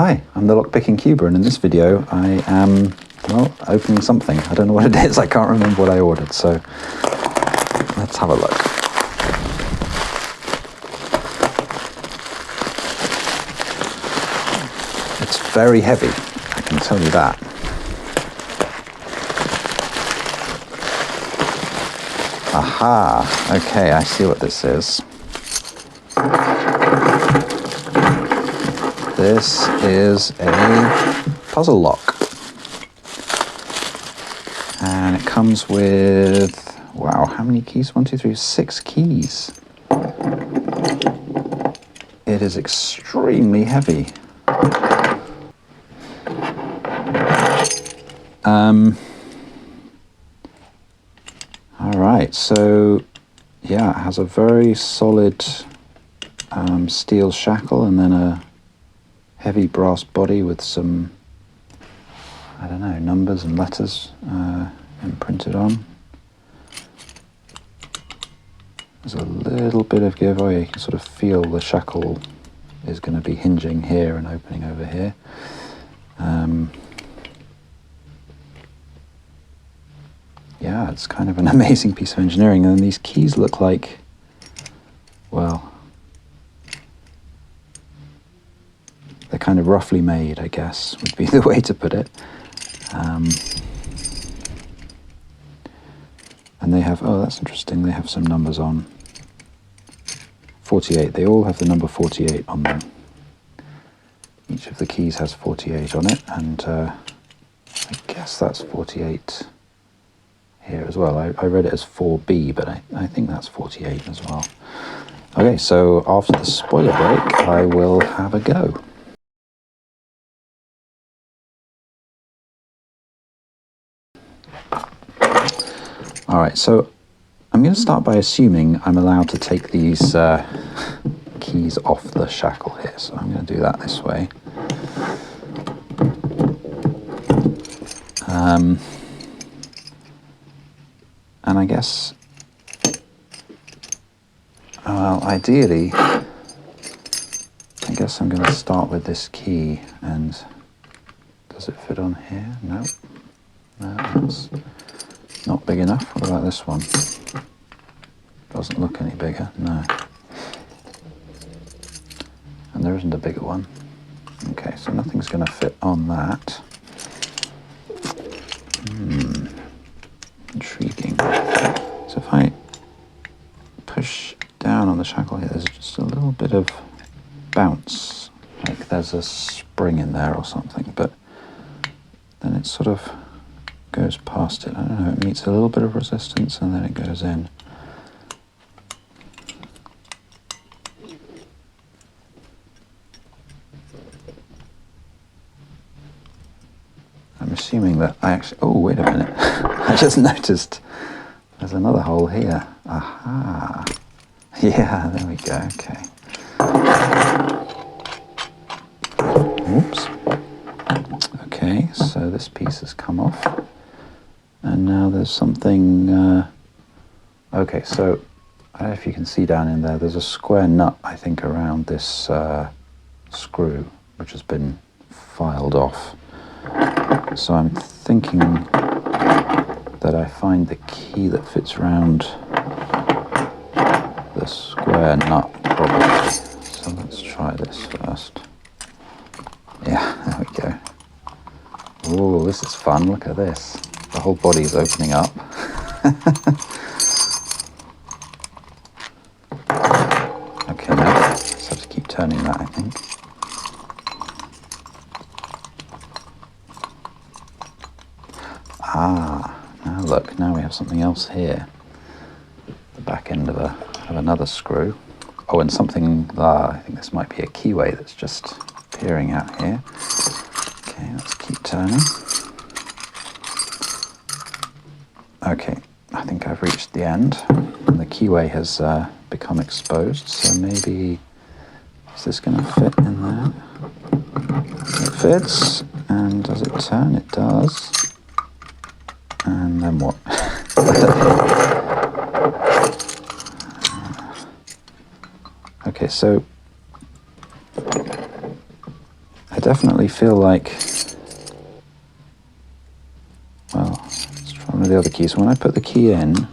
Hi, I'm the Lockpicking Cuber, and in this video I am, well, opening something. I don't know what it is, I can't remember what I ordered, so let's have a look. It's very heavy, I can tell you that. Aha, okay, I see what this is. This is a puzzle lock, and it comes with, wow, how many keys? 1, 2, 3, 6 keys. It is extremely heavy. All right, so yeah, it has a very solid steel shackle and then a heavy brass body with some, I don't know, numbers and letters imprinted on. There's a little bit of giveaway. You can sort of feel the shackle is going to be hinging here and opening over here. Yeah, it's kind of an amazing piece of engineering. And these keys look like, well, they're kind of roughly made, I guess, would be the way to put it. And they have, oh, that's interesting, they have some numbers on. 48, they all have the number 48 on them. Each of the keys has 48 on it, and I guess that's 48 here as well. I read it as 4B, but I think that's 48 as well. Okay, so after the spoiler break, I will have a go. All right, so I'm going to start by assuming I'm allowed to take these keys off the shackle here. So I'm going to do that this way. And I guess, well, ideally, I guess I'm going to start with this key. And does it fit on here? No. No, that's not big enough. What about this one? Doesn't look any bigger, no. And there isn't a bigger one. Okay, so nothing's going to fit on that. Intriguing. So if I push down on the shackle here, there's just a little bit of bounce, like there's a spring in there or something, but then it sort of goes past it. I don't know, it meets a little bit of resistance and then it goes in. I'm assuming that I actually, oh, wait a minute. I just noticed there's another hole here. Aha. Yeah, there we go, okay. Oops. Okay, so this piece has come off. And now there's something, okay, so I don't know if you can see down in there, there's a square nut, I think, around this screw, which has been filed off. So I'm thinking that I find the key that fits around the square nut, probably. So let's try this first. Yeah, there we go. Oh, this is fun, look at this. The whole body is opening up. Okay, now just have to keep turning that, I think. Ah, now look, now we have something else here. The back end of another screw. Oh, and something, I think this might be a keyway that's just peering out here. Okay, let's keep turning. Okay, I think I've reached the end. And the keyway has become exposed, so maybe, is this going to fit in there? It fits, and does it turn? It does. And then what? Okay, so I definitely feel like, well, let's try one of the other keys. When I put the key in,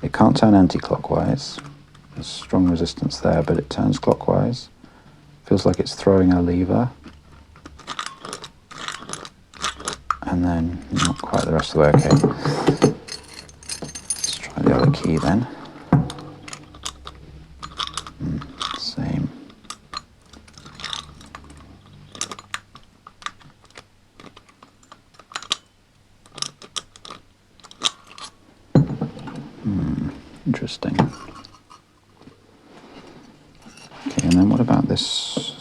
it can't turn anti-clockwise. There's strong resistance there, but it turns clockwise. Feels like it's throwing a lever. And then not quite the rest of the way. Okay. Let's try the other key then. Same. Interesting. Okay, and then what about this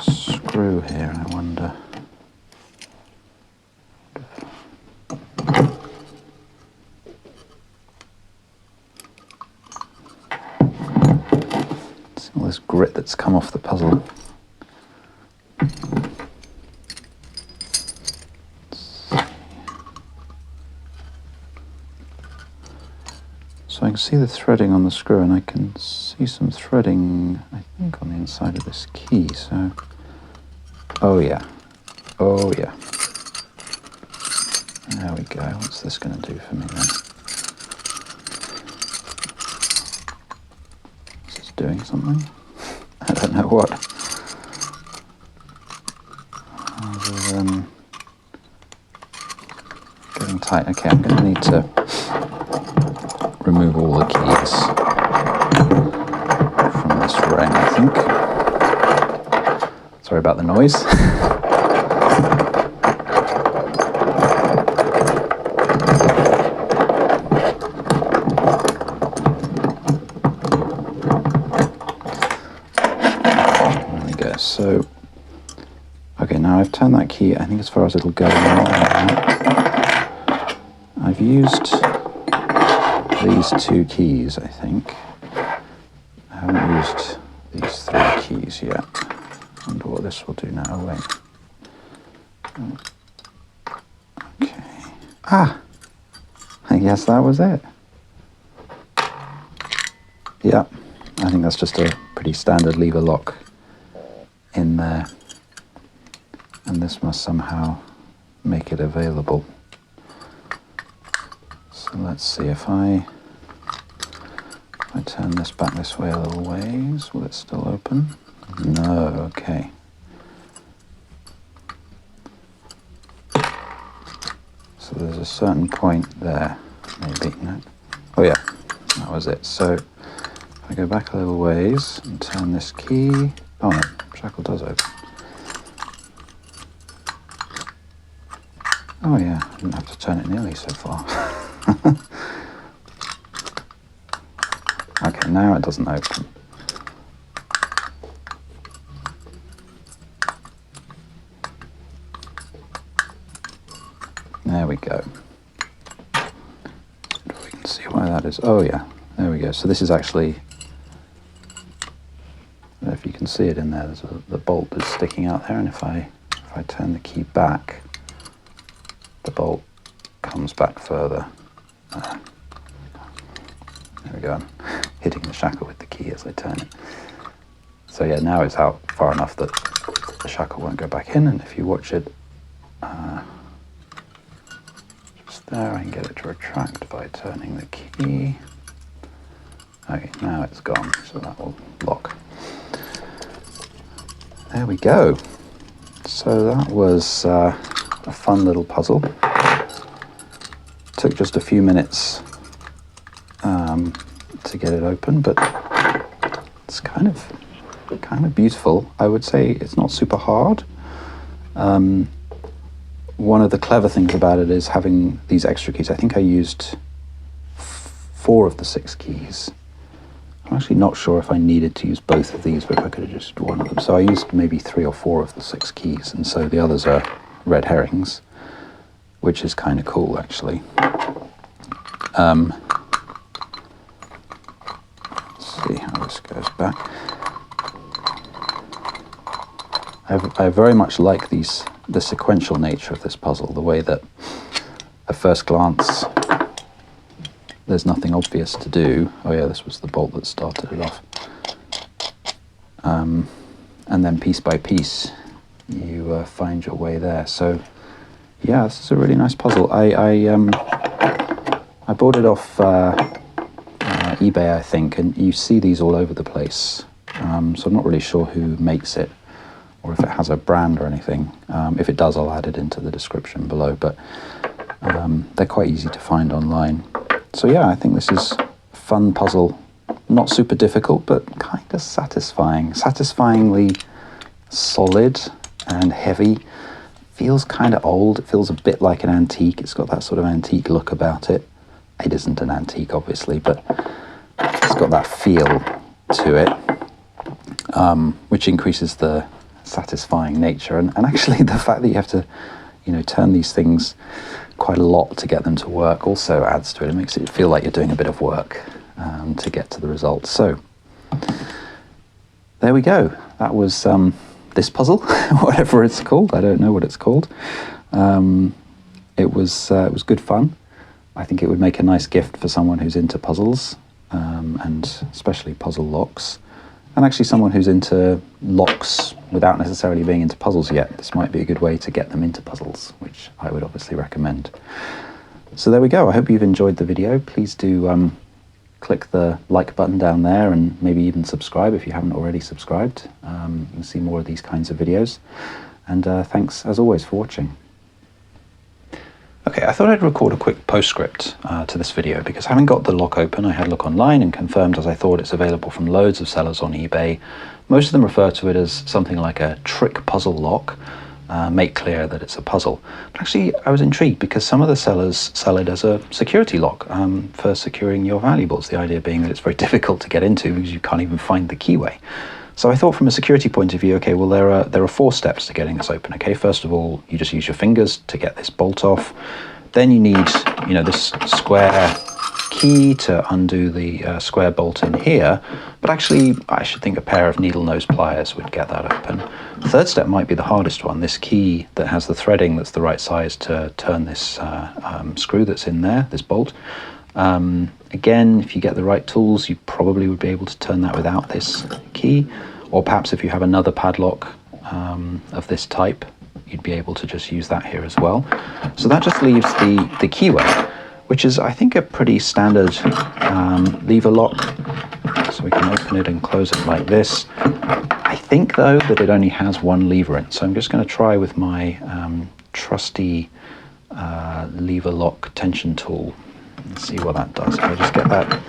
screw here, I wonder? See all this grit that's come off the puzzle. So I can see the threading on the screw, and I can see some threading, I think, on the inside of this key, so... Oh yeah. Oh yeah. There we go. What's this going to do for me then? Is this doing something? I don't know what. Other than getting tight. Okay, I'm going to need to remove all the keys from this ring, I think. Sorry about the noise. There we go. So, okay, now I've turned that key, I think, as far as it'll go. I've used these two keys, I think. I haven't used these three keys yet. I wonder what this will do now. Oh, wait. Okay. Ah! I guess that was it. Yeah, I think that's just a pretty standard lever lock in there. And this must somehow make it available. So let's see, if I turn this back this way a little ways, will it still open? No, okay. So there's a certain point there, maybe, no? Oh yeah, that was it. So if I go back a little ways and turn this key, oh no, shackle does open. Oh yeah, I didn't have to turn it nearly so far. Okay, now it doesn't open. There we go. We can see why that is. Oh yeah, there we go. So this is actually, I don't know if you can see it in there, the bolt is sticking out there, and if I turn the key back, the bolt comes back further. There we go. I'm hitting the shackle with the key as I turn it. So yeah, now it's out far enough that the shackle won't go back in, and if you watch it just there, I can get it to retract by turning the key. Okay, now it's gone, so that will lock. There we go. So that was a fun little puzzle. Took just a few minutes to get it open, but it's kind of beautiful. I would say it's not super hard. One of the clever things about it is having these extra keys. I think I used 4 of the 6 keys. I'm actually not sure if I needed to use both of these, but if I could have just one of them. So I used maybe 3 or 4 of the 6 keys, and so the others are red herrings, which is kind of cool, actually. Let's see how this goes back. I very much like the sequential nature of this puzzle, the way that at first glance there's nothing obvious to do. Oh yeah, this was the bolt that started it off. And then piece by piece you find your way there. So yeah, this is a really nice puzzle. I bought it off eBay, I think, and you see these all over the place. So I'm not really sure who makes it or if it has a brand or anything. If it does, I'll add it into the description below, but they're quite easy to find online. So yeah, I think this is a fun puzzle. Not super difficult, but kind of satisfying. Satisfyingly solid and heavy. Feels kind of old. It feels a bit like an antique. It's got that sort of antique look about it. It isn't an antique, obviously, but it's got that feel to it, which increases the satisfying nature. And actually the fact that you have to, turn these things quite a lot to get them to work also adds to it. It makes it feel like you're doing a bit of work to get to the results. So there we go. That was this puzzle, whatever it's called. I don't know what it's called. It was good fun. I think it would make a nice gift for someone who's into puzzles, and especially puzzle locks, and actually someone who's into locks without necessarily being into puzzles yet. This might be a good way to get them into puzzles, which I would obviously recommend. So there we go. I hope you've enjoyed the video. Please do click the like button down there and maybe even subscribe if you haven't already subscribed. You can see more of these kinds of videos. And thanks, as always, for watching. Okay, I thought I'd record a quick postscript to this video because having got the lock open, I had a look online and confirmed, as I thought, it's available from loads of sellers on eBay. Most of them refer to it as something like a trick puzzle lock, make clear that it's a puzzle. But actually, I was intrigued because some of the sellers sell it as a security lock for securing your valuables, the idea being that it's very difficult to get into because you can't even find the keyway. So I thought from a security point of view, okay, well, there are 4 steps to getting this open, okay? First of all, you just use your fingers to get this bolt off. Then you need, this square key to undo the square bolt in here. But actually, I should think a pair of needle nose pliers would get that open. The third step might be the hardest one, this key that has the threading that's the right size to turn this screw that's in there, this bolt. Again, if you get the right tools, you probably would be able to turn that without this key, or perhaps if you have another padlock of this type, you'd be able to just use that here as well. So that just leaves the keyway, which is, I think, a pretty standard lever lock. So we can open it and close it like this. I think, though, that it only has one lever in, so I'm just going to try with my trusty lever lock tension tool. Let's see what that does. If I just get that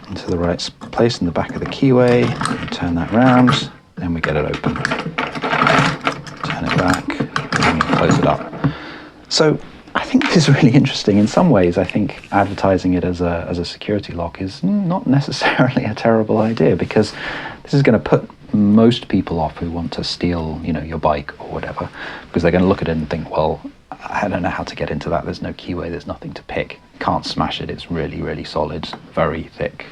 into the right place in the back of the keyway, turn that round, then we get it open. Turn it back, and close it up. So I think this is really interesting. In some ways, I think advertising it as a security lock is not necessarily a terrible idea, because this is going to put most people off who want to steal, your bike or whatever, because they're going to look at it and think, well, I don't know how to get into that. There's no keyway. There's nothing to pick. Can't smash it. It's really, really solid, very thick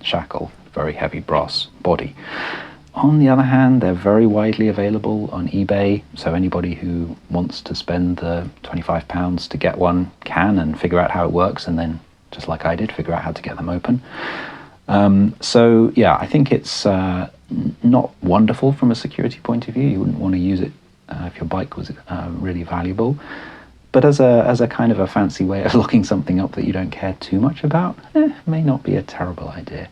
shackle, very heavy brass body. On the other hand, they're very widely available on eBay, so anybody who wants to spend the £25 to get one can and figure out how it works, and then, just like I did, figure out how to get them open. So yeah, I think it's not wonderful from a security point of view. You wouldn't want to use it if your bike was really valuable. But as a kind of a fancy way of locking something up that you don't care too much about, may not be a terrible idea.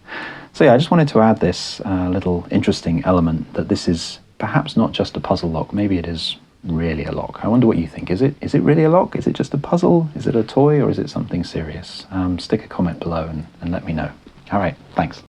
So yeah, I just wanted to add this little interesting element that this is perhaps not just a puzzle lock. Maybe it is really a lock. I wonder what you think. Is it really a lock? Is it just a puzzle? Is it a toy, or is it something serious? Stick a comment below and let me know. All right, thanks.